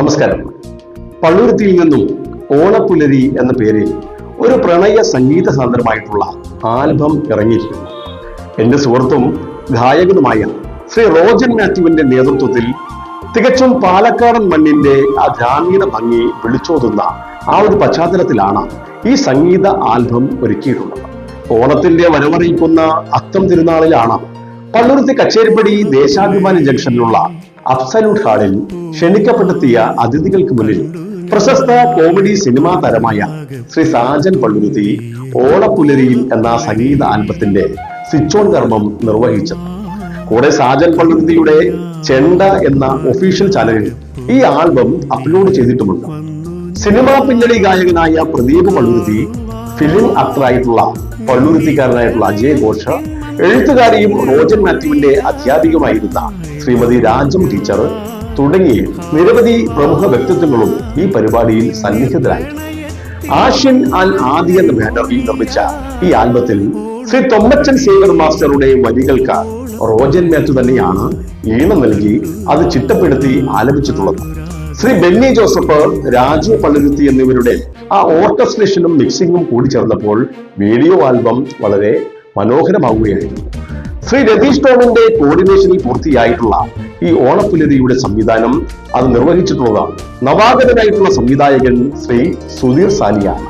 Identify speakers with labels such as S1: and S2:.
S1: നമസ്കാരം. പള്ളുരുത്തിയിൽ നിന്നും ഓണപ്പുലരി എന്ന പേരിൽ ഒരു പ്രണയ സംഗീത സാന്ദ്രമായിട്ടുള്ള ആൽബം ഇറങ്ങിയിരിക്കുന്നു. എന്റെ സുഹൃത്തും ഗായകനുമായ ശ്രീ റോജൻ മാത്യുവിന്റെ നേതൃത്വത്തിൽ തികച്ചും പാലക്കാടൻ മണ്ണിന്റെ ആ ഗ്രാമീണ ഭംഗി വിളിച്ചോതുന്ന ആ ഒരു പശ്ചാത്തലത്തിലാണ് ഈ സംഗീത ആൽബം ഒരുക്കിയിട്ടുള്ളത്. ഓണത്തിന്റെ വരവറിയിക്കുന്ന അത്തം തിരുനാളിലാണ് പള്ളുരുത്തി കച്ചേരിപ്പടി ദേശാഭിമാനി ജംഗ്ഷനിലുള്ള അബ്സല്യൂട്ട് ഹാളിൽ ക്ഷണിക്കപ്പെടുത്തിയ അതിഥികൾക്ക് മുന്നിൽ പ്രശസ്ത കോമഡി സിനിമാ താരമായ ശ്രീ സാജൻ പള്ളുരുത്തി ഓണപ്പുലരിയിൽ എന്ന സംഗീത ആൽബത്തിന്റെ സ്വിച്ച് ഓൺ കർമ്മം നിർവഹിച്ചത്. കൂടെ സാജൻ പള്ളുരുത്തിയുടെ ചെണ്ട എന്ന ഒഫീഷ്യൽ ചാനലിൽ ഈ ആൽബം അപ്ലോഡ് ചെയ്തിട്ടുമുണ്ട്. സിനിമാ പിന്നണി ഗായകനായ പ്രദീപ് പള്ളുരുത്തി, ഫിലിം ആക്ടറായിട്ടുള്ള പള്ളുരുത്തിക്കാരനായിട്ടുള്ള അജയ് ഘോഷ്, എഴുത്തുകാരിയും റോജൻ മാത്യുവിന്റെ അധ്യാപികമായിരുന്ന ശ്രീമതി രാജം ടീച്ചർ തുടങ്ങിയ നിരവധി പ്രമുഖ വ്യക്തിത്വങ്ങളും ഈ പരിപാടിയിൽ സന്നിഹിതരായിരുന്നു. ആഷ്യൻ ആൽ ആദി എന്ന ബാനറിൽ നിർമ്മിച്ച ഈ ആൽബത്തിൽ ശ്രീ തൊമ്മച്ചൻ സേവർ മാസ്റ്ററുടെ വരികൾക്ക് റോജൻ മാത്യു തന്നെയാണ് ഈണം നൽകി അത് ചിട്ടപ്പെടുത്തി ആലപിച്ചിട്ടുള്ളത്. ശ്രീ ബെന്നി ജോസഫ്, രാജു പള്ളുരുത്തി എന്നിവരുടെ ആ ഓർക്കസ്ട്രേഷനും മിക്സിംഗും കൂടി ചേർന്നപ്പോൾ വീഡിയോ ആൽബം വളരെ മനോഹരമാവുകയായിരുന്നു. ശ്രീ രതീഷ് ടോമിന്റെ കോർഡിനേഷനിൽ പൂർത്തിയായിട്ടുള്ള ഈ ഓണപ്പുലരിയുടെ സംവിധാനം അത് നിർവഹിച്ചിട്ടുള്ളതാണ് നവാഗതനായിട്ടുള്ള സംവിധായകൻ ശ്രീ സുധീർ സാലിയാണ്.